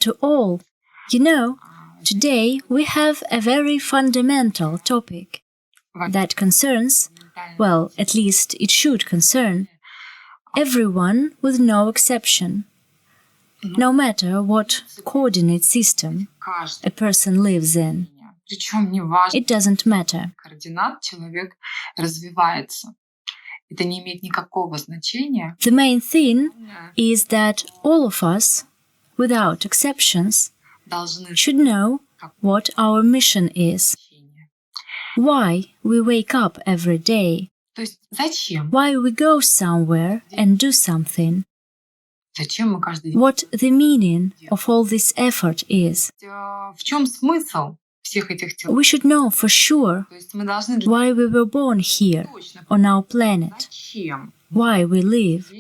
to all. You know, today we have a very fundamental topic that concerns, well, at least it should concern, everyone with no exception. No matter what coordinate system a person lives in. It doesn't matter. The main thing is that all of us, without exceptions, should know what our mission is. Why we wake up every day. Why we go somewhere and do something. What the meaning of all this effort is. We should know for sure why we were born here, on our planet, why we live.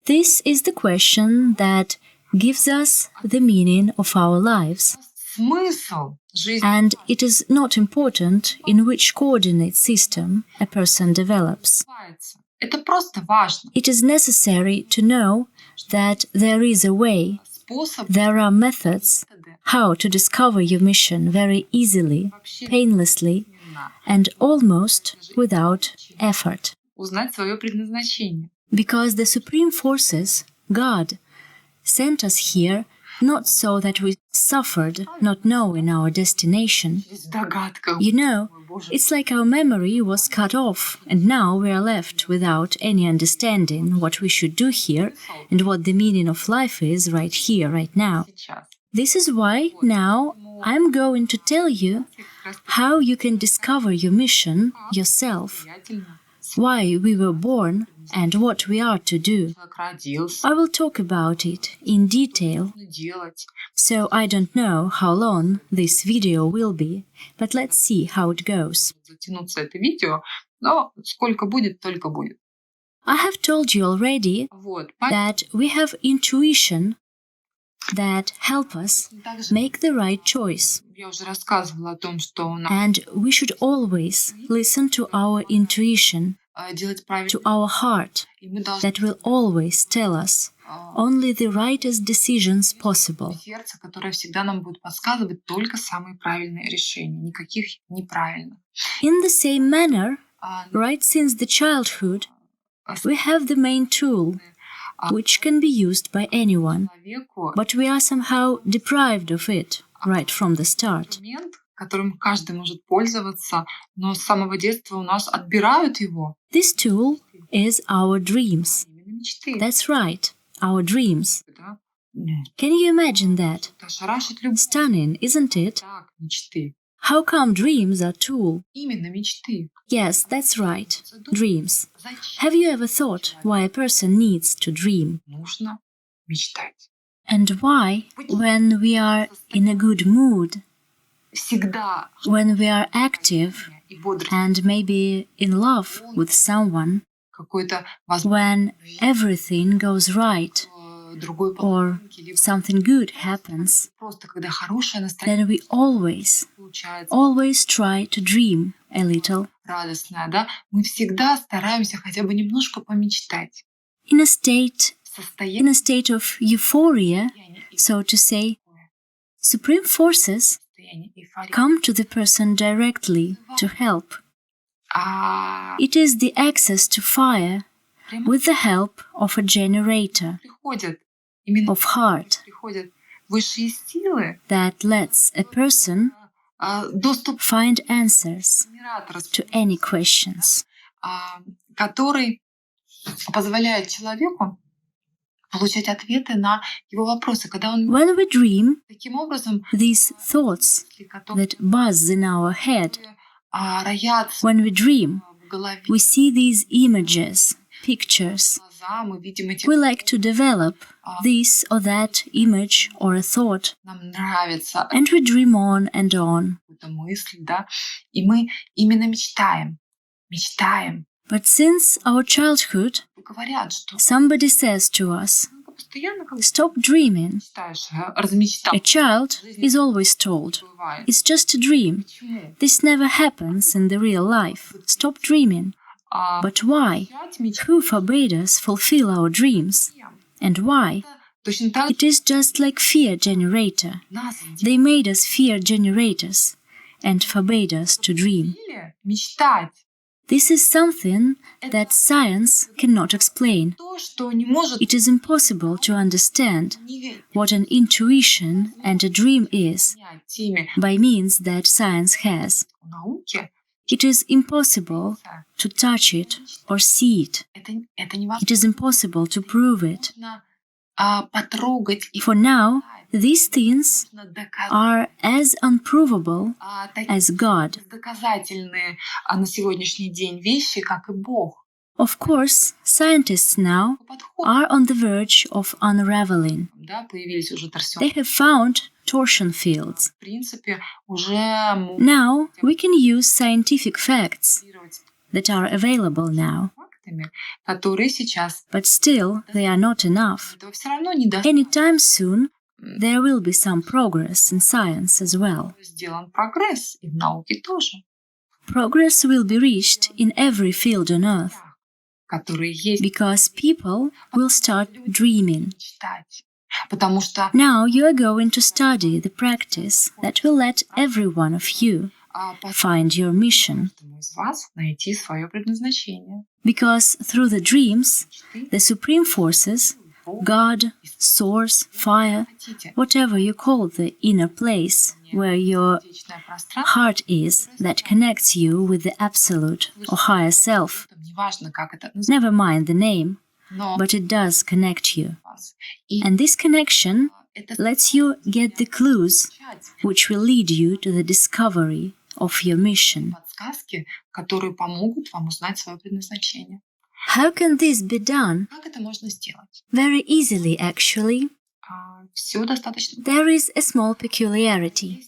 This is the question that gives us the meaning of our lives. And it is not important in which coordinate system a person develops. It is necessary to know that there is a way, there are methods how to discover your mission very easily, painlessly, and almost without effort. Because the supreme forces, God, sent us here not so that we suffered not knowing our destination. You know, it's like our memory was cut off and now we are left without any understanding what we should do here and what the meaning of life is right here, right now. This is why now I'm going to tell you how you can discover your mission yourself, why we were born and what we are to do. I will talk about it in detail, so I don't know how long this video will be, but let's see how it goes. I have told you already that we have intuition that help us make the right choice. And we should always listen to our intuition, to our heart, that will always tell us only the rightest decisions possible. In the same manner, right since the childhood, we have the main tool, which can be used by anyone, but we are somehow deprived of it right from the start. This tool is our dreams. That's right, our dreams. Can you imagine that? Stunning, isn't it? How come dreams are tool? Yes, that's right, dreams. Have you ever thought why a person needs to dream? And why, when we are in a good mood, when we are active and maybe in love with someone, when everything goes right or something good happens, then we always try to dream a little. In a state of euphoria, so to say, supreme forces come to the person directly to help. It is the access to fire with the help of a generator, of heart, that lets a person find answers to any questions. When we dream, these thoughts that buzz in our head, when we dream, we see these images, pictures. We like to develop this or that image or a thought, and we dream on and on. But since our childhood, somebody says to us, stop dreaming. A child is always told, it's just a dream. This never happens in the real life. Stop dreaming. But why? Who forbade us fulfill our dreams? And why? It is just like fear generator. They made us fear generators and forbade us to dream. This is something that science cannot explain. It is impossible to understand what an intuition and a dream is by means that science has. It is impossible to touch it or see it. It is impossible to prove it. For now, these things are as unprovable as God. Of course, scientists now are on the verge of unraveling. They have found torsion fields. Now we can use scientific facts that are available now. But still, they are not enough. Anytime soon, there will be some progress in science as well. Progress will be reached in every field on earth, because people will start dreaming. Now you are going to study the practice that will let every one of you find your mission. Because through the dreams, the supreme forces, God, Source, Fire, whatever you call the inner place where your heart is that connects you with the Absolute or Higher Self, never mind the name, but it does connect you. And this connection lets you get the clues which will lead you to the discovery of your mission. How can this be done? Very easily, actually. There is a small peculiarity.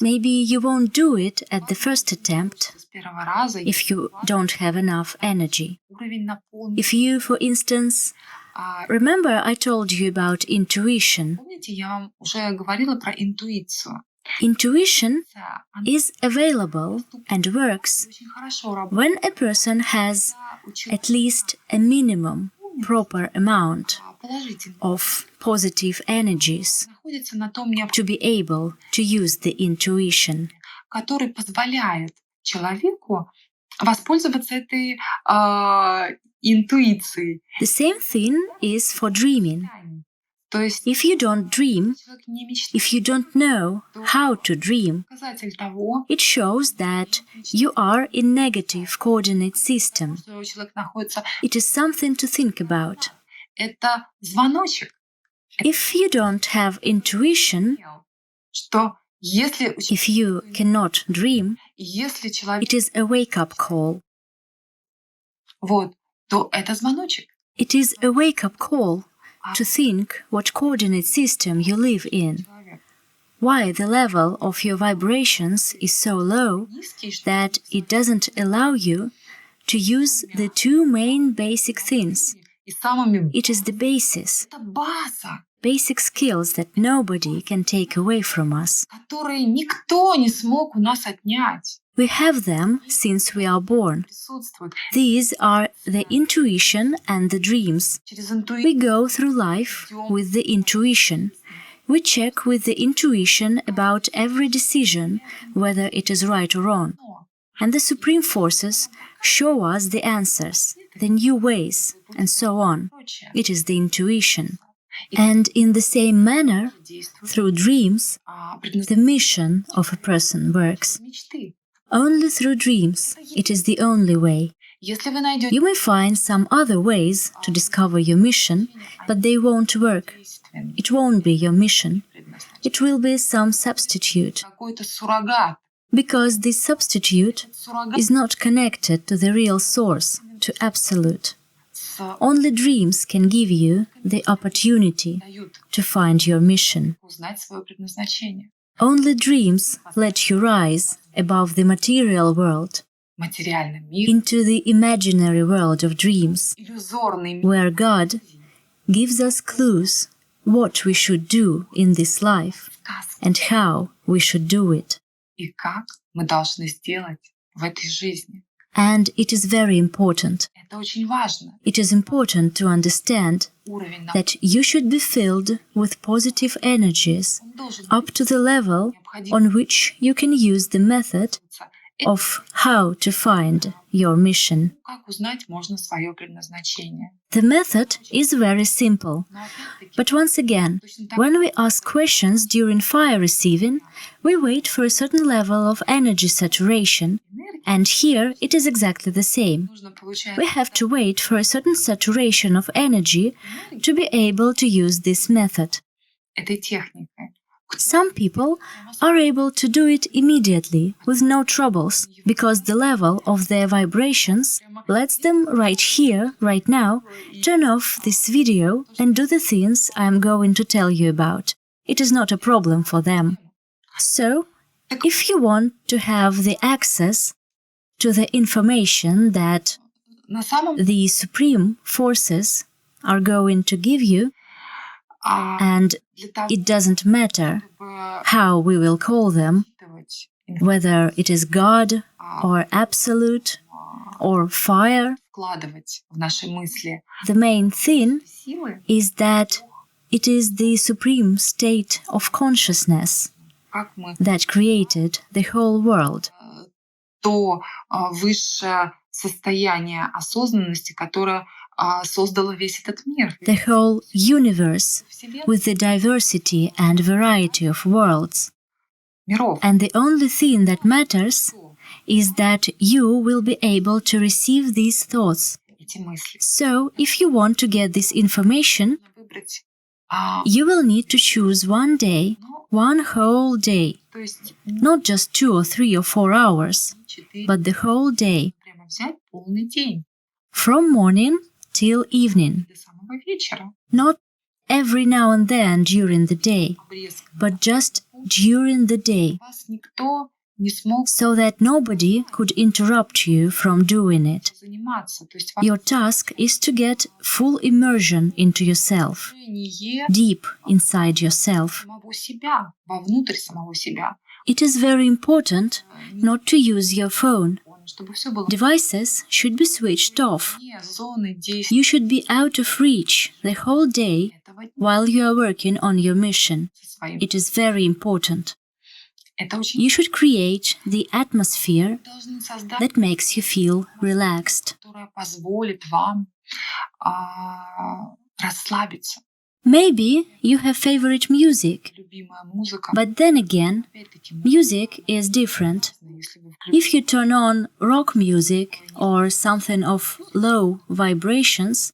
Maybe you won't do it at the first attempt if you don't have enough energy. If you, for instance, remember I told you about intuition. Intuition is available and works when a person has at least a minimum proper amount of positive energies to be able to use the intuition. The same thing is for dreaming. If you don't dream, if you don't know how to dream, it shows that you are in negative coordinate system. It is something to think about. If you don't have intuition, if you cannot dream, it is a wake-up call. It is a wake-up call to think what coordinate system you live in, why the level of your vibrations is so low that it doesn't allow you to use the two main basic things. It is the basis, basic skills that nobody can take away from us. We have them since we are born. These are the intuition and the dreams. We go through life with the intuition. We check with the intuition about every decision, whether it is right or wrong. And the supreme forces show us the answers, the new ways, and so on. It is the intuition. And in the same manner, through dreams, the mission of a person works. Only through dreams. It is the only way. You may find some other ways to discover your mission, but they won't work. It won't be your mission. It will be some substitute. Because this substitute is not connected to the real source, to Absolute. Only dreams can give you the opportunity to find your mission. Only dreams let you rise above the material world into the imaginary world of dreams, where God gives us clues what we should do in this life and how we should do it. And it is very important. Это очень важно. It is important to understand Уровень that you should be filled with positive energies up to the level on which you can use the method of how to find your mission. как узнать можно свое предназначение. The method is very simple. But once again, when we ask questions during fire receiving, we wait for a certain level of energy saturation, and here it is exactly the same. Нужно получать We have to wait for a certain saturation of energy to be able to use this method. этой техникой. Some people are able to do it immediately with no troubles because the level of their vibrations lets them right here, right now, turn off this video and do the things I am going to tell you about. It is not a problem for them. So, if you want to have the access to the information that На самом the supreme forces are going to give you, and для того, it doesn't matter чтобы how we will call them, учитывать whether it is God or Absolute or fire, вкладывать в наши мысли the main thing силы, is that it is the supreme state of consciousness как мы that created the whole world. то высшее состояние осознанности, которое создало весь этот мир. The whole universe Вселенная with the diversity and variety of worlds. миров. And the only thing that matters is that you will be able to receive these thoughts. Эти мысли. So, if you want to get this information, Нужно выбрать, you will need to choose one day, one whole day, то есть not just 2 or 3 or 4 hours, 4, but the whole day, прямо взять полный день from morning till evening, до самого вечера. not every now and then during the day, Обрезка. but just during the day, Вас никто не смог so that nobody could interrupt you from doing it. заниматься. То есть Your task is to get full immersion into yourself, не deep inside yourself. самого себя, вовнутрь самого себя, It is very important not to use your phone. чтобы все было Devices should be switched off. вне зоны действия You should be out of reach the whole day этого while you are working on your mission. со своим. It is very important. Это очень You should create the atmosphere должны создать, that makes you feel relaxed. которая позволит вам расслабиться. Maybe you have favorite music, Любимая музыка. but then again, Опять-таки, music is different. если вы включите If you turn on rock music or something of low vibrations,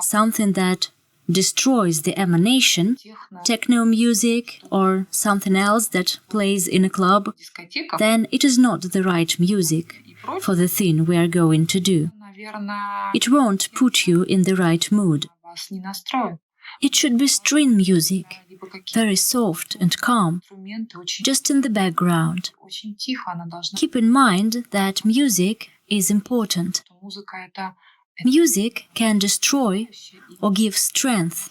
something that destroys the emanation, техно, techno music or something else that plays in a club, дискотека then it is not the right music и прочее, for the thing we are going to do. наверное, It won't put you in the right mood. вас не настроит. It should be string music, Либо какие-то very soft and calm, инструменты очень, just in the background. очень тихо, она должна. Keep in mind that music is important. Музыка это Music can destroy or give strength,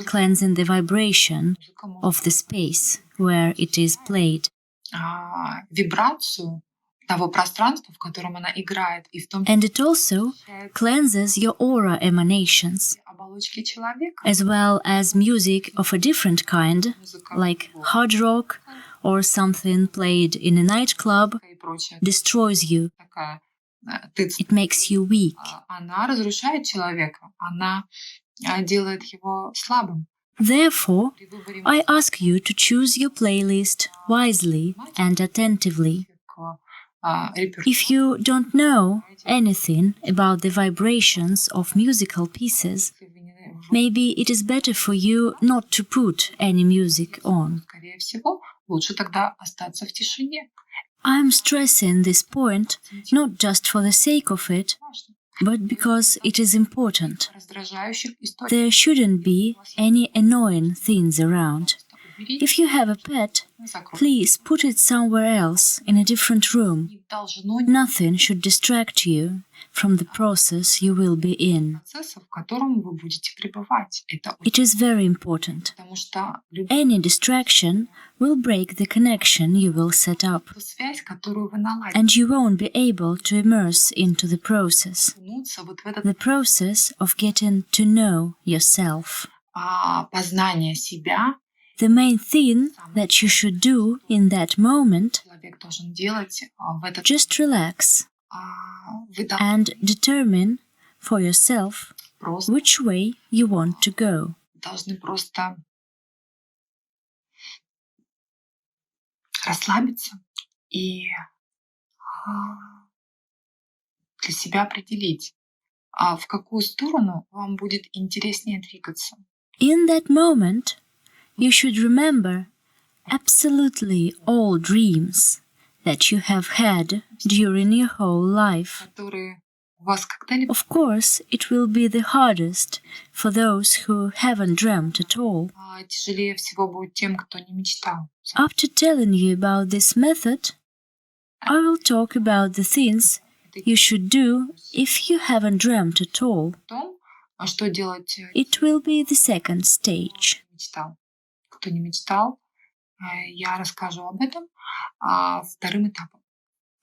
cleansing the vibration of the space where it is played. вибрацию того пространства, в котором она играет, и в том And it also числе cleanses your aura emanations, оболочки человека. as well as music of a different kind, Музыка like hard rock or something played in a nightclub, и прочее. destroys you. Такая тыц. It makes you weak. Она разрушает человека, она делает его слабым. Therefore, При выборе I ask you to choose your playlist wisely and attentively. репертуара If you don't know anything about the vibrations of musical pieces, maybe it is better for you not to put any music on. скорее всего, лучше тогда остаться в тишине. I am stressing this point not just for the sake of it, Важно. but because it is important. Раздражающих историй. There shouldn't be any annoying things around. убери, If you have a pet, закрой. please put it somewhere else, in a different room. Не должно Nothing should distract you from the process you will be in. процесса, в котором вы будете пребывать. Это It is very important. потому что любая Any distraction will break the connection you will set up, связь, которую вы наладите, and you won't be able to immerse into the process, окунуться вот в этот the process of getting to know yourself. познание себя, The main thing that you should do in that moment, человек должен делать в этот just relax вы and determine for yourself просто which way you want to go. должны просто расслабиться и для себя определить, в какую сторону вам будет интереснее двигаться. In that moment, you should remember absolutely all dreams that you have had during your whole life. Которые у вас когда-либо Of course, it will be the hardest for those who haven't dreamt at all. тяжелее всего будет тем, кто не мечтал. After telling you about this method, I will talk about the things you should do if you haven't dreamt at all. О том, что делать It will be the second stage. мечтал. Кто не мечтал, я расскажу об этом вторым этапом.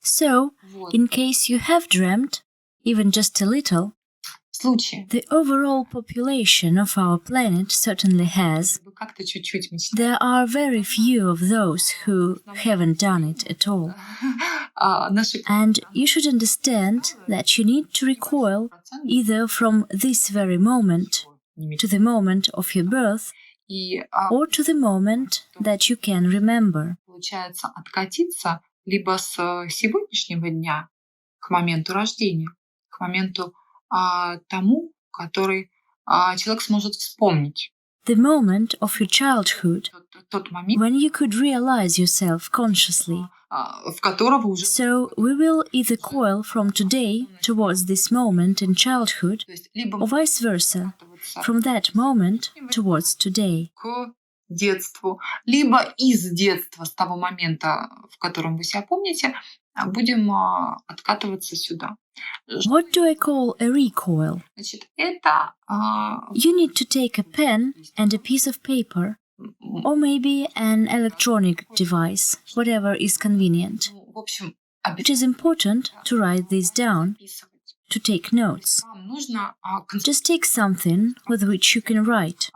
So, Вот. in case you have dreamt, even just a little, В случае, the overall population of our planet certainly has. вы как-то чуть-чуть мечтали. There are very few of those who haven't done it at all. Наши And you should understand that you need to recoil either from this very moment to the moment of your birth и or to the moment that you can remember. получается откатиться либо с сегодняшнего дня к моменту рождения, к моменту тому, который человек сможет вспомнить. The moment of your childhood, Тот момент, when you could realize yourself consciously. в которого уже... So we will either coil from today towards this moment in childhood, То есть либо or vice versa, откатываться from that moment towards today. к детству, либо из детства, с того момента, в котором вы себя помните, будем откатываться сюда. What do I call a recoil? Значит, это You need to take a pen and a piece of paper, or maybe an electronic device, whatever is convenient. в общем, It is important to write this down, описывать. to take notes. Вам нужно Just take something with which you can write.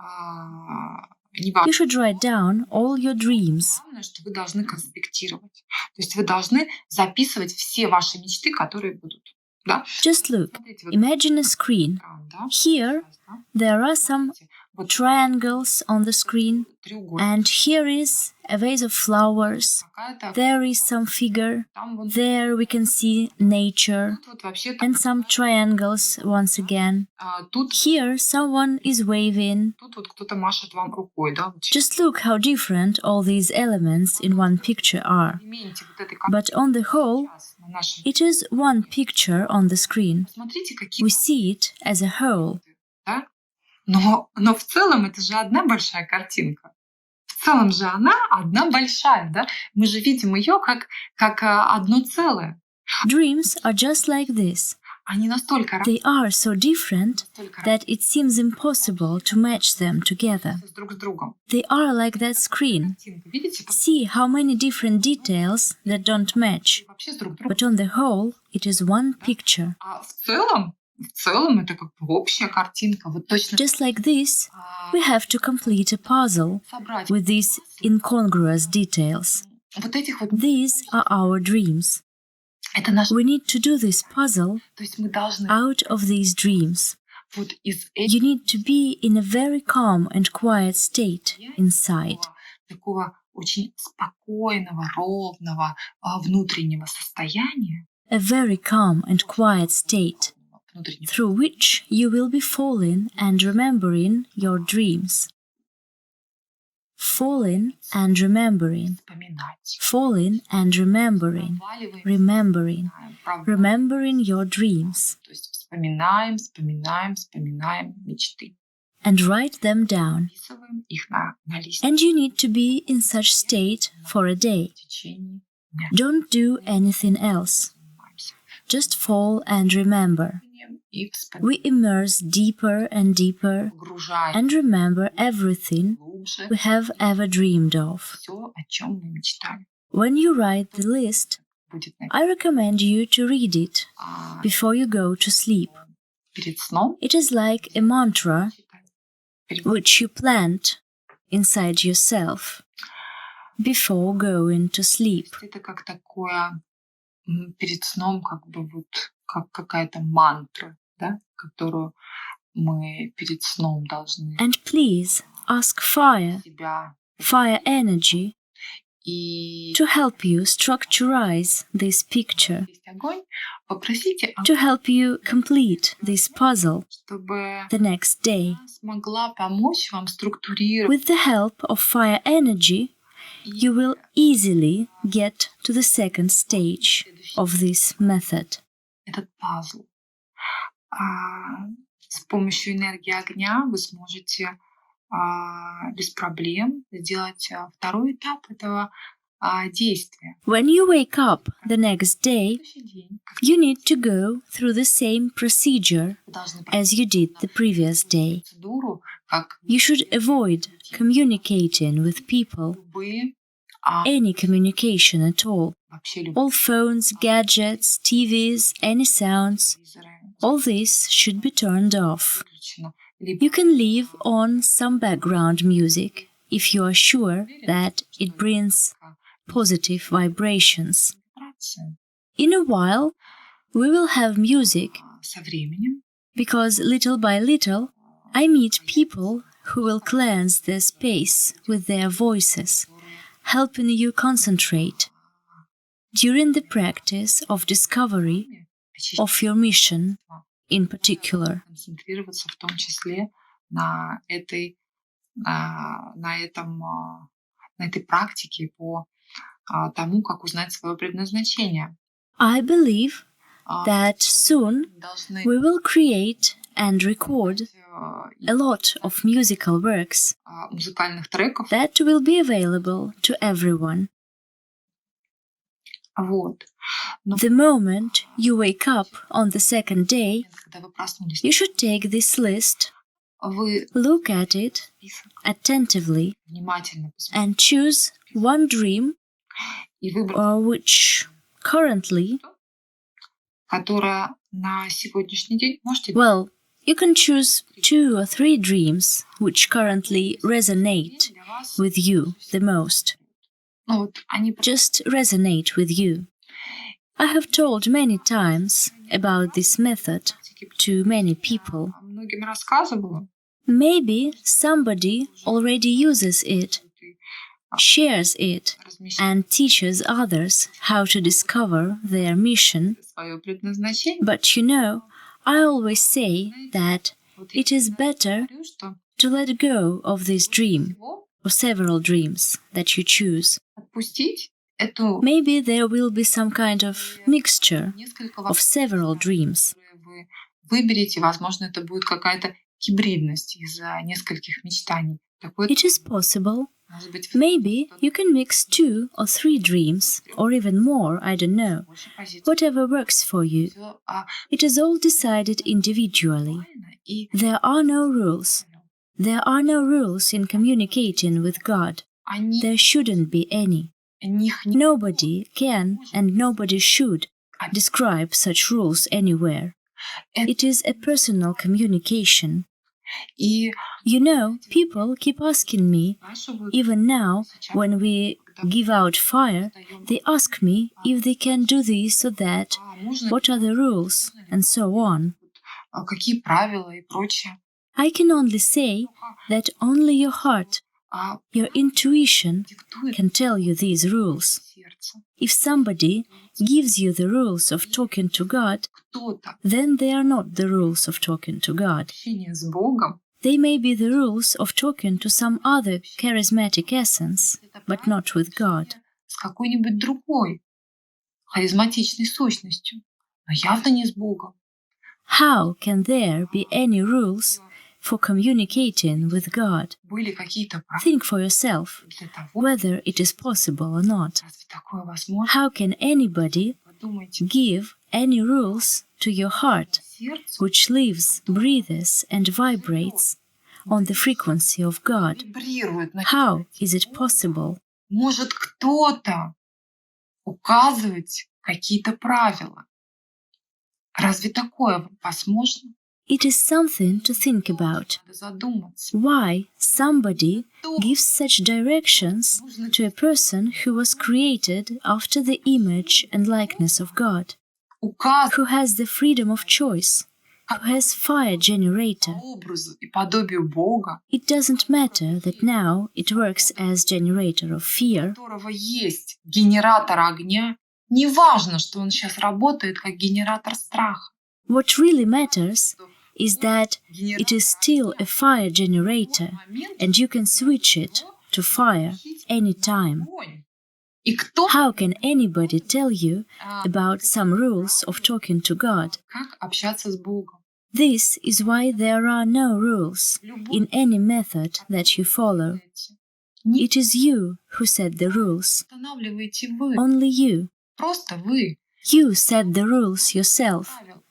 неважно, You should write down all your dreams. главное, что вы должны конспектировать. То есть вы должны записывать все ваши мечты, которые будут. Да? Just look, Смотрите, вот imagine a screen. экран, да? Here, there are some Вот triangles on the screen, треугольник. and here is a vase of flowers. Какая-то There is some figure. там вот, There we can see nature, тут вот вообще and some triangles once again. тут Here, someone is waving. вот кто-то машет вам рукой, да? Вот Just look how different all these elements in one picture are. элементе вот этой But on the whole, сейчас на нашей. it is one picture on the screen. Посмотрите, какие We see it as a whole. да? Но в целом это же одна большая картинка. В целом же она одна большая, да? Мы же видим ее как одно целое. Dreams are just like this. Они настолько They are so different настолько that it seems impossible to match them together. разные друг с другом. They are like that screen. Картинка, видите, как See how many different details that don't match. вообще с друг другом. But on the whole, it is one picture. А в целом это как бы общая картинка. Вот точно Just like this, we have to complete a puzzle собрать with these incongruous details. вот этих вот. These are our dreams. Это наш. We need to do this puzzle То есть мы должны out of these dreams. вот из этих You need to be in a very calm and quiet state inside. такого очень спокойного, ровного внутреннего состояния, A very calm and quiet state внутреннего, through which you will be falling and remembering your dreams. Falling and remembering. вспоминать. Falling and remembering. Проваливаемся, Remembering. правда. Remembering your dreams. То есть вспоминаем мечты. And write them down. Записываем их на лист And you need to be in such state for a day. в течение дня. Don't do anything else. Занимаемся Just fall and remember. и We immerse deeper and deeper погружаем and remember everything глубже we have ever dreamed of. все, о чем мы мечтали. When you write the list, Будет I recommend you to read it написано before you go to sleep. перед сном. It is like a mantra which you plant inside yourself before going to sleep. Это как такое перед сном, как бы вот как какая-то мантра, да, которую мы перед сном должны And please ask fire energy, и to help you structurize this picture, есть огонь, попросите, to help you complete this puzzle чтобы the next day. она смогла помочь вам структурировать With the help of fire energy, you will easily get to the second stage of this method. этот пазл. С помощью энергии огня вы сможете без проблем сделать второй этап этого действия. When you wake up the next day, Следующий день you need to go through the same procedure вы должны as you did the previous day. процедуру, как You should avoid communicating with people, любые, any communication at all. вообще любые All phones, gadgets, TVs, any sounds, телевизоры all this should be turned off. выключено. Либо You can leave on some background music if you are sure that it brings positive vibrations. вибрация. In a while, we will have music Со временем because little by little, I meet people who will cleanse their space with their voices, helping you concentrate during the practice of discovery of your mission in particular. концентрироваться в том числе на этой практике по тому, как узнать свое предназначение. I believe that soon Должны we will create and record a lot of musical works музыкальных треков. that will be available to everyone. Вот. Но The moment you wake up on the second day, когда вы проснулись, you should take this list, вы look at it attentively, внимательно посмотрите and choose one dream и выбрать, which currently, которая на сегодняшний день можете well, you can choose 2 or 3 dreams which currently resonate для вас. with you the most. Ну, вот они Just resonate with you. I have told many times about this method to many people. многим рассказывала. Maybe somebody already uses it, shares it, Размещать and teaches others how to discover their mission. свое предназначение. But you know, I always say that Вот it is better говорю, что to let go of this dream всего or several dreams that you choose. отпустить эту Maybe there will be some kind of mixture несколько of several dreams. которые вы выберете. Возможно, это будет какая-то гибридность из нескольких мечтаний. Такое It is possible. может быть Maybe you can mix 2 or 3 dreams, or even more, I don't know. больше позиций. Whatever works for you. Всё, It is all decided individually. правильно. И There are no rules. There are no rules in communicating with God. они There shouldn't be any. них не Nobody can and nobody should describe such rules anywhere. It is a personal communication. и You know, people keep asking me, спрашивают, even now, when we give out fire, they ask me if they can do this or that, можно what are the rules, and so on. какие правила и прочее. I can only say that only your heart, your intuition, Диктует can tell you these rules. сердце. If somebody gives you the rules of talking to God, Кто-то then they are not the rules of talking to God. общение с Богом They may be the rules of talking to some other charismatic essence, but not with God. с какой-нибудь другой харизматичной сущностью, но явно не с Богом. How can there be any rules for communicating with God. были какие-то правила Think for yourself для того, whether it is possible or not. разве такое возможно? How can anybody Подумайте, give any rules to your heart, сердцу which lives, breathes, and vibrates on the frequency of God? вибрирует на How is it possible? Может кто-то указывать какие-то правила. Разве такое возможно? It is something to think about. Надо задуматься. Why somebody gives such directions to a person who was created after the image and likeness of God, Указ who has the freedom of choice, who has fire по generator. образу и подобию Бога, It doesn't matter that now it works as generator of у fear. которого есть генератор огня. Не важно, что он сейчас работает как генератор страха. What really matters is that it is still a fire generator, and you can switch it to fire anytime. Огонь. И кто How can anybody tell you about some rules of talking to God? как общаться с Богом? This is why there are no rules in any method that you follow. Не It is you who set the rules, устанавливаете вы, only you. просто вы. You set the rules yourself, Правил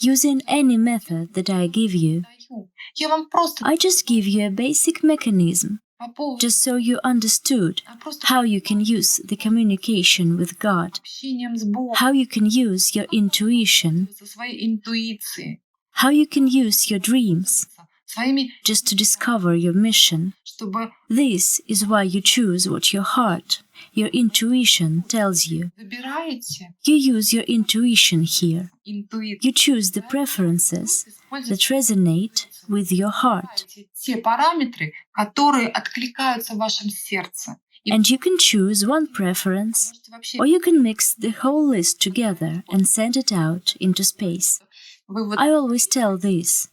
using any method that I give you. даю. Я вам просто I just give you a basic mechanism, по поводу just so you understood просто how you can use the communication with God, общением с Богом, how you can use your intuition, со своей интуицией, how you can use your dreams, своими, just to discover your mission. чтобы This is why you choose what your heart, your intuition tells you. выбираете You use your intuition here. интуицию, You choose the preferences that resonate with your heart. те параметры, которые откликаются в вашем сердце. И And you can choose one preference, можете вообще or you can mix the whole list together and send it out into space. вы вот I always tell this.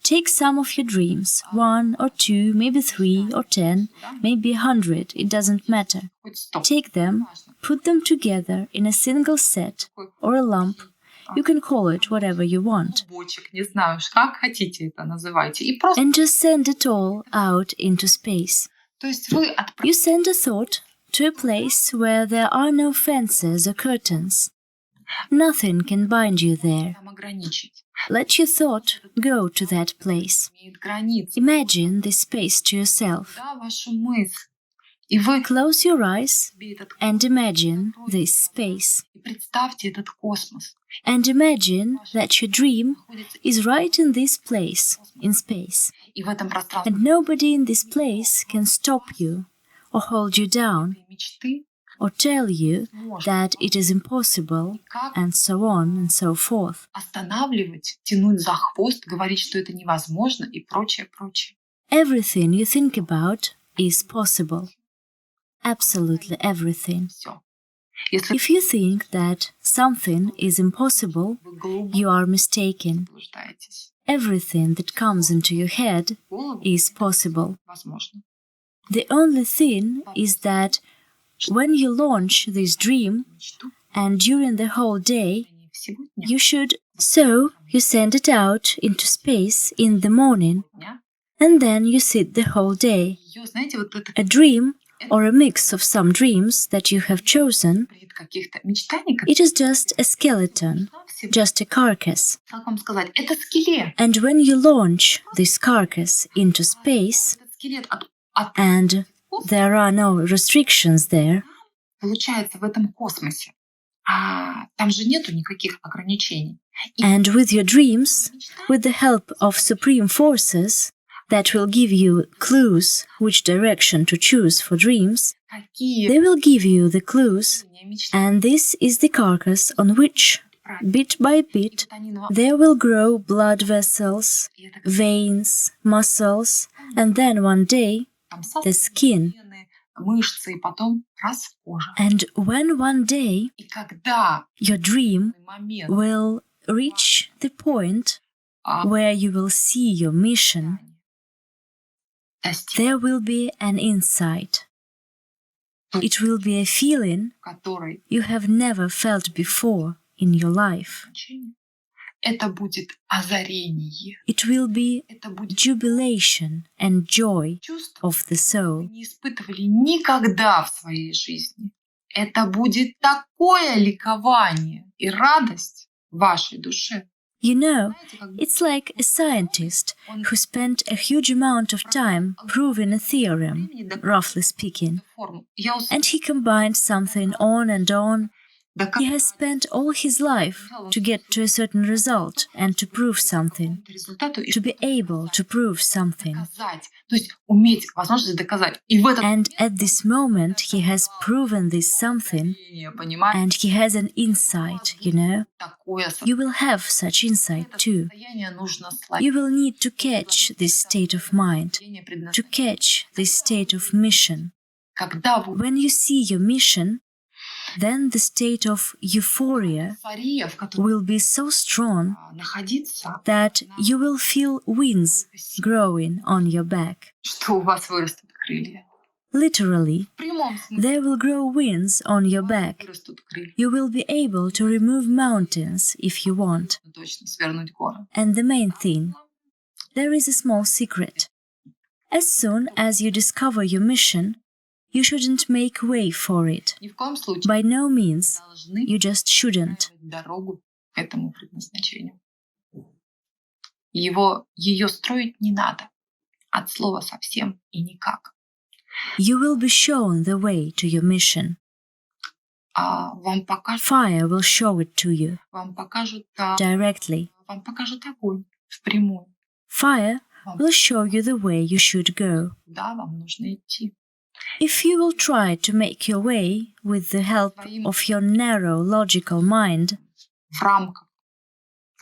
Take some of your dreams, 1 or 2, maybe 3 or 10, maybe 100, it doesn't matter. хоть 100. Take them, put them together in a single set or a lump. You can call it whatever you want. Бочек, не знаю, как хотите это называйте. И просто, And just send it all out into space. то есть вы You send a thought to a place where there are no fences or curtains. Nothing can bind you there. там ограничить. Let your thought go to that place. Имеет границы. Imagine this space to yourself. Да, вашу мысль. И вы Close your eyes себе этот and imagine this space. и представьте этот космос. And imagine that your dream Находится is right in this place, in space. и в этом пространстве And nobody in this place can stop you or hold you down мечты or tell you можно that it is impossible, как and so on and so forth. останавливать, тянуть за хвост, говорить, что это невозможно и прочее, прочее. Everything you think about is possible. Absolutely everything. Все. Если If you think that something is impossible, вы глубоко you are mistaken. заблуждаетесь, Everything that comes into your head в голову is possible. возможно. The only thing is that when you launch this dream, Мечту and during the whole day, не всего дня, you should. So you send it out into space in the morning, дня. and then you sit the whole day. Ее, знаете, вот это A dream, or a mix of some dreams that you have chosen, бред каких-то мечтаний, как it is just a skeleton, всего, just a carcass. как вам сказать, это скелет. And when you launch this carcass into space, Этот скелет от and there are no restrictions there, получается в этом космосе. А там же нету никаких ограничений. И and with your dreams, мечта with the help of supreme forces that will give you clues which direction to choose for dreams, какие they will give you the clues, мечты. and this is the carcass on which, bit by bit, Титанинового- there will grow blood vessels, И это veins, muscles, and then one day там the skin. вены, мышцы, и потом раз кожа. And when one day И когда your dream момент will reach the point where you will see your mission, достиг, there will be an insight. It will be a feeling который you have never felt before in your life. Это будет озарение. It will be Это будет jubilation and joy чувство, of the вы soul. не испытывали никогда в своей жизни. Это будет такое ликование и радость в вашей душе. You know, Знаете, как it's like a scientist он who spent a huge amount of time proving a theorem, roughly speaking, форму. and he combined something on and on. He has spent all his life to get to a certain result and to prove something, результату и to be able to prove something. доказать. То есть уметь возможность доказать. И в этот And at this moment, he has proven this something, понимаете, and he has an insight, you know. такое You will have such insight too. состояние нужно словить. You will need to catch this state of mind, to catch this state of mission. Когда вы When you see your mission, then the state of euphoria эйфория, в которой will be so strong находиться, that you will feel wings growing on your back. что у вас вырастут крылья. Literally, В прямом смысле there will grow wings on your back. вырастут крылья. You will be able to remove mountains if you want. Точно, свернуть горы. And the main thing, there is a small secret. As soon as you discover your mission, you shouldn't make way for it. Ни в коем случае By no means, должны you just shouldn't. дорогу к этому предназначению. Ее строить не надо. От слова совсем и никак. You will be shown the way to your mission. Вам покажут, Fire will show it to you вам покажут огонь впрямую. Fire will show you the way you should go. Куда вам нужно идти. If you will try to make your way with the help of your narrow logical mind, В рамках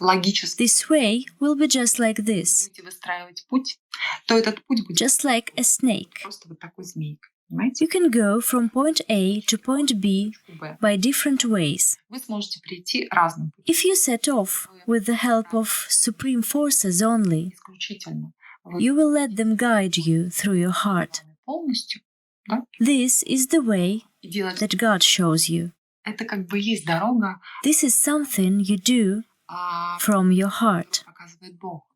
логически this way will be just like this, будете выстраивать путь, то этот путь будет just like a snake. просто вот такой змейкой. Понимаете? You can go from point A to point B Чтобы by different ways. вы сможете прийти разным путем. If you set off with the help of supreme forces only, Исключительно. Вы you will let them guide you through your heart. полностью, да? This is the way И делать that God shows you. это как бы есть дорога, This is something you do from your heart. показывает Бог.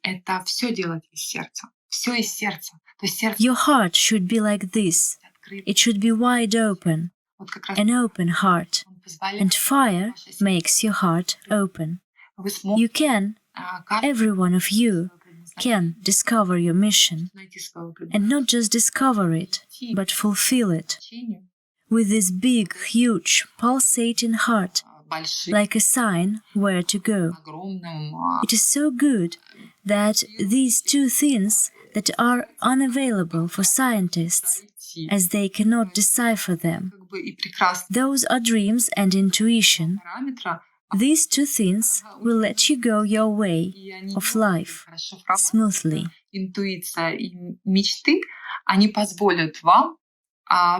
Это все делать из сердца. Все из сердца. То есть сердце Your heart should be like this. открыто. It should be wide open, Вот как раз an open heart. он позволяет And fire makes your heart open. вы сможете You can, every one of you, can discover your mission. найти свое And not just discover it, but fulfill it. предназначение. With this big, huge, pulsating heart, Большим, like a sign where to go. огромным, It is so good that these two things that are unavailable for scientists, as they cannot decipher them, как бы и прекрасного those are dreams and intuition. параметра, These two things will let you go your way и они of life хорошо smoothly. интуиция и мечты, они позволят вам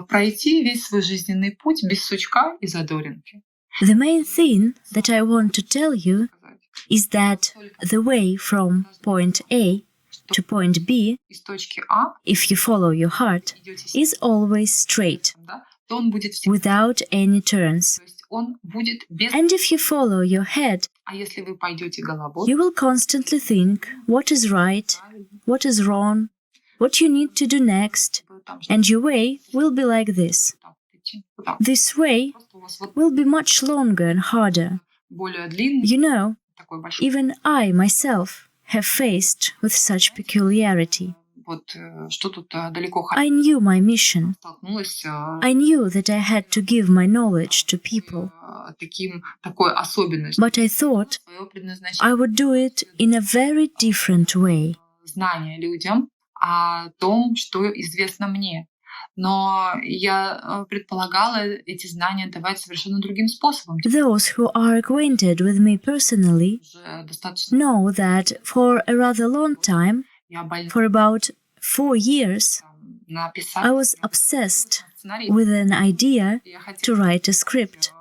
пройти весь свой жизненный путь без сучка и задоринки. The main thing that I want to tell you is that the way from point A to point B, Из точки А if you follow your heart, идете is always straight, да, то он будет всегда, without any turns. то есть он будет без. And if you follow your head, А если вы пойдете головой, you will constantly think what is right, what is wrong, what you need to do next, вы там and your way will be like this. вот так. This way Просто у вас вот will be much longer and harder. более длинный, You know, такой большой. even I myself have faced with such peculiarity. Вот что тут далеко I knew my mission. столкнулась I knew that I had to give my knowledge to people, такой особенностью. but I thought Свое предназначение, I would do it in a very different way. знание людям о том, что известно мне. Но я предполагала эти знания давать совершенно другим способом. Those who are acquainted with me personally Уже достаточно know that for a rather long time, я больна for about 4 years, написать I was obsessed сценарий. with an idea Я to хотела write a script.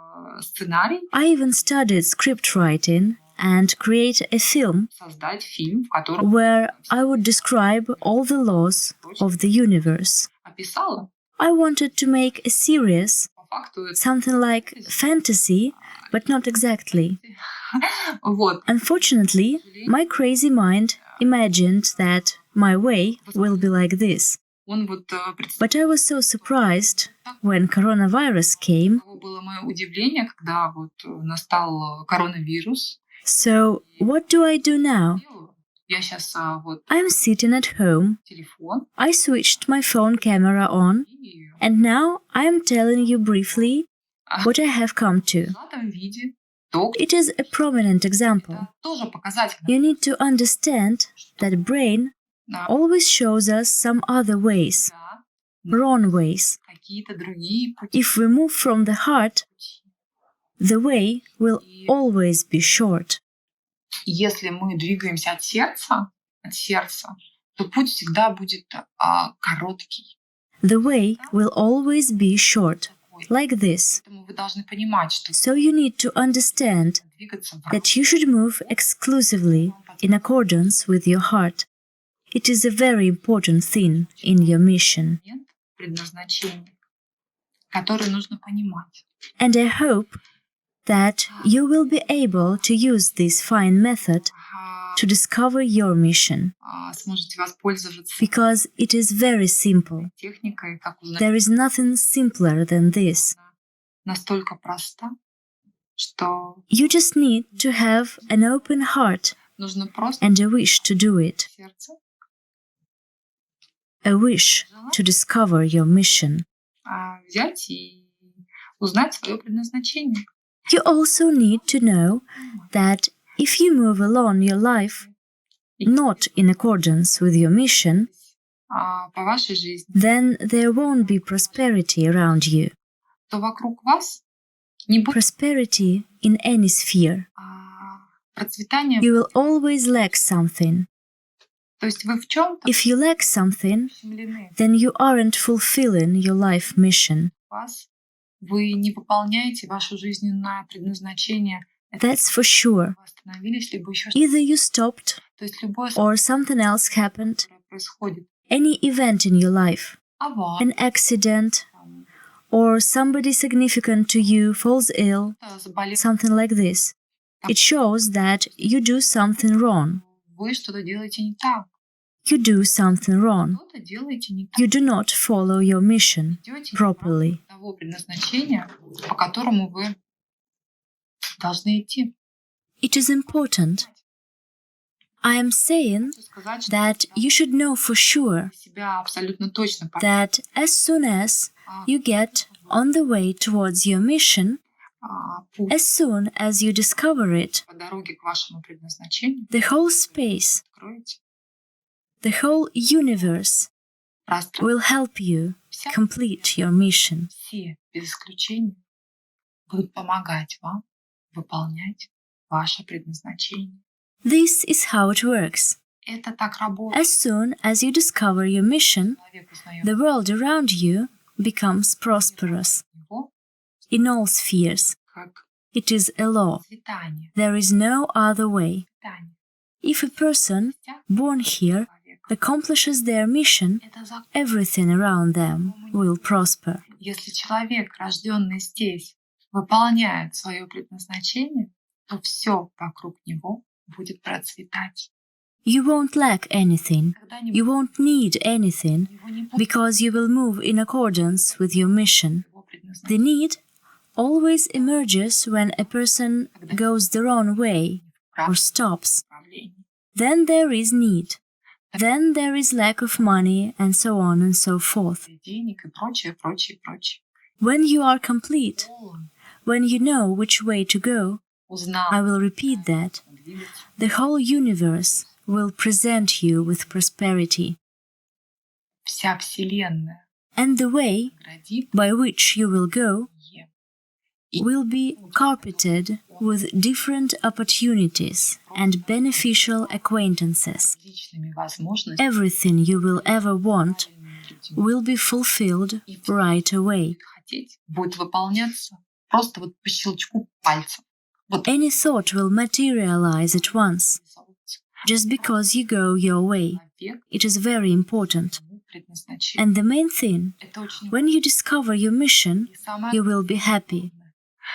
сценарий, I even studied script writing and create a film создать фильм, в котором where I would describe all the laws of the universe. описала I wanted to make a series факту это something like fantasy, but not exactly. вот. Unfortunately, my crazy mind imagined that my way will be like this. Он вот But I was so surprised when coronavirus came. Каково было мое удивление, когда вот настал коронавирус. So, what do I do now? Я сейчас вот I'm sitting at home. телефон I switched my phone camera on, и and now I am telling you briefly what I have come в to. сжатом виде док. It is a prominent example. Это тоже показательно. You need to understand that brain Да, always shows us some other ways, wrong ways. какие-то другие пути. If we move from the heart, the way will always be short. Если мы двигаемся от сердца, то путь всегда будет короткий. The way will always be short, Такой. like this. Поэтому вы должны понимать, что So you need to understand двигаться в that you should move exclusively in accordance with your heart. It is a very important thing in your mission. момент предназначения, который нужно понимать. And I hope that you will be able to use this fine method to discover your mission, Сможете воспользоваться because it is very simple. техникой, как узнать. There is nothing simpler than this. Настолько проста, что You just need to have an open heart нужно просто and a wish to do it, сердце a wish to discover your mission. взять и узнать свое предназначение. You also need to know that if you move along your life not in accordance with your mission, По вашей жизни, then there won't be prosperity around you. то вокруг вас не будет Prosperity in any sphere. процветания. You will always lack something. То есть вы в чем-то If you lack something, ущемлены. then you aren't fulfilling your life mission. Вы не выполняете ваше жизненное предназначение. That's for sure. Вы остановились, либо еще Either you stopped То есть любое or something else happened, которое происходит. any event in your life, Авария, an accident, or somebody significant to you falls ill, заболевание. something like this. It shows that you do something wrong. Вы что-то делаете не так. You do something wrong. Что-то делаете не так. You do not follow your mission Идете properly. того предназначения, по которому вы должны идти. It is important. I am saying Хочу сказать, что that you should know for sure вы себя абсолютно точно that as soon as you get on the way towards your mission, путь as soon as you discover it, по дороге к вашему предназначению the whole space, откроете. the whole universe Пространство will help you complete your mission. все, без исключения, будут помогать вам выполнять ваше предназначение. This is how it works. Это так работает. As soon as you discover your mission, Человек узнает the world around you becomes prosperous его in all spheres. как It is a law. процветание. There is no other way. Процветание. If a person born here Человек. accomplishes their mission, Это закон. everything around them will prosper. Если человек, рожденный здесь, выполняет свое предназначение, то все вокруг него будет процветать. You won't lack anything. Когда-нибудь You won't need anything его не будет because you will move in accordance with your mission. его The предназначения. need always emerges when a person goes the wrong way or stops. Then there is need. Then there is lack of money and so on and so forth. Денег и прочее, прочее, прочее. When you are complete, Он when you know which way to go, узнал, I will repeat that, двигаться. the whole universe will present you with prosperity. Вся Вселенная And the way градит by which you will go е- will be carpeted with different opportunities and beneficial acquaintances. различными возможностями. Everything you will ever want will be fulfilled right away. Хотеть будет выполняться просто вот по щелчку пальцев. Вот Any thought will materialize at once, реализовываться. just because you go your way. Человек It is very important. ему предназначение. And the main thing, Это очень when you discover your mission, И самое you will be happy,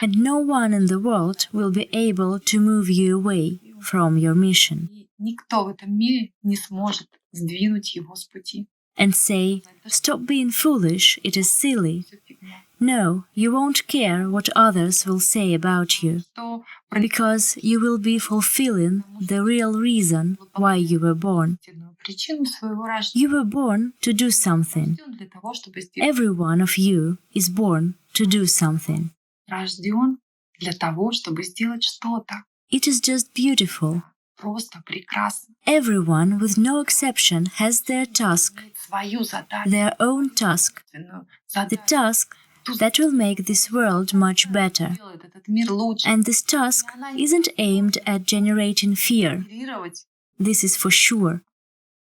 and no one in the world will be able to move you away from your mission И никто в этом мире не сможет сдвинуть его с пути. and say, "Stop being foolish, it is silly." Всё фигня. No, you won't care what others will say about you, Что because you will be fulfilling the real reason why you were born. истинную причину своего рождения. You were born to do something. Рожден для того, чтобы сделать. Every one of you is born to do something. Рожден для того, чтобы сделать что-то. It is just beautiful. Просто прекрасно. Everyone, with no exception, has their task, Имеет свою задачу, their own task, собственную the задачу. task that will make this world much better. Делает этот мир лучше. And this task isn't aimed at generating fear. Генерировать, This is for sure.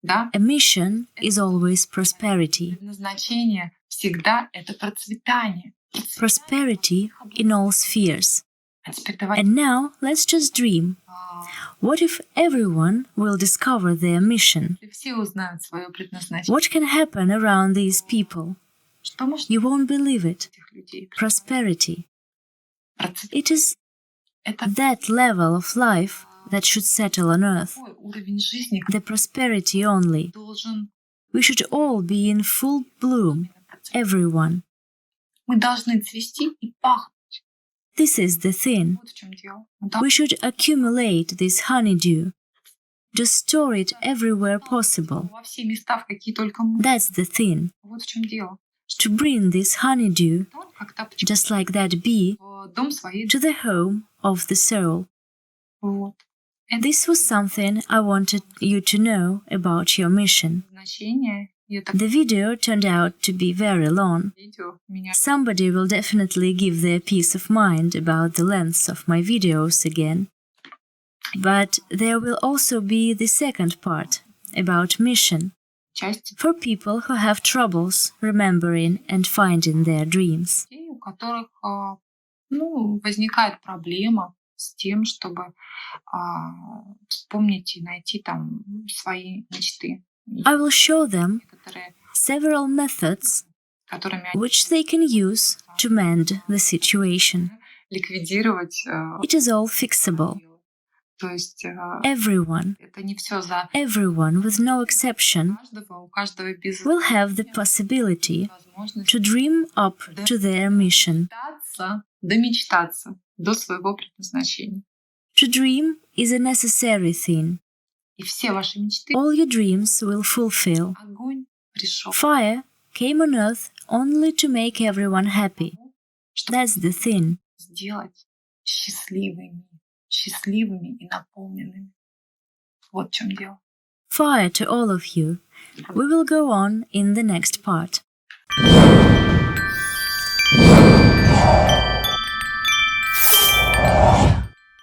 да? A mission is always prosperity. Предназначение всегда это процветание. Prosperity in all spheres. А теперь давайте And now let's just dream. What if everyone will discover their mission? все узнают свое предназначение. What can happen around these people? Что может You won't believe it. этих людей? Prosperity. Процветание It is это that level of life that should settle on earth. такой уровень жизни, The prosperity only. который должен. We should all be in full bloom. Everyone. Мы должны цвести и пахнуть. This is the thing. Вот в чем дело. Мы We should accumulate this honeydew. Just store it everywhere possible. во все места, в какие только мы. That's the thing. Вот в чем дело. To bring this honeydew, Он как тапочка just like that bee, в дом своей. to the home of the soul. Вот. This was something I wanted you to know about your mission. Значение. И это The video turned out to be very long. видео меня Somebody will definitely give their peace of mind about the length of my videos again. But there will also be the second part, about mission, часть for people who have troubles remembering and finding their dreams. людей, у которых возникает проблема с тем, чтобы вспомнить и найти там свои мечты. I will show them Некоторые, several methods которыми они which they can use to mend the situation. ликвидировать. It is all fixable. То есть Everyone, это не все за everyone with no exception каждого, у каждого без will have the possibility возможности to dream up to their mission. домечтаться до своего предназначения. To dream is a necessary thing. И все ваши мечты, All your dreams will fulfill. огонь пришел, Fire came on earth only to make everyone happy. чтобы That's the thing. сделать счастливыми и наполненными. Вот в чем дело. Fire to all of you. We will go on in the next part.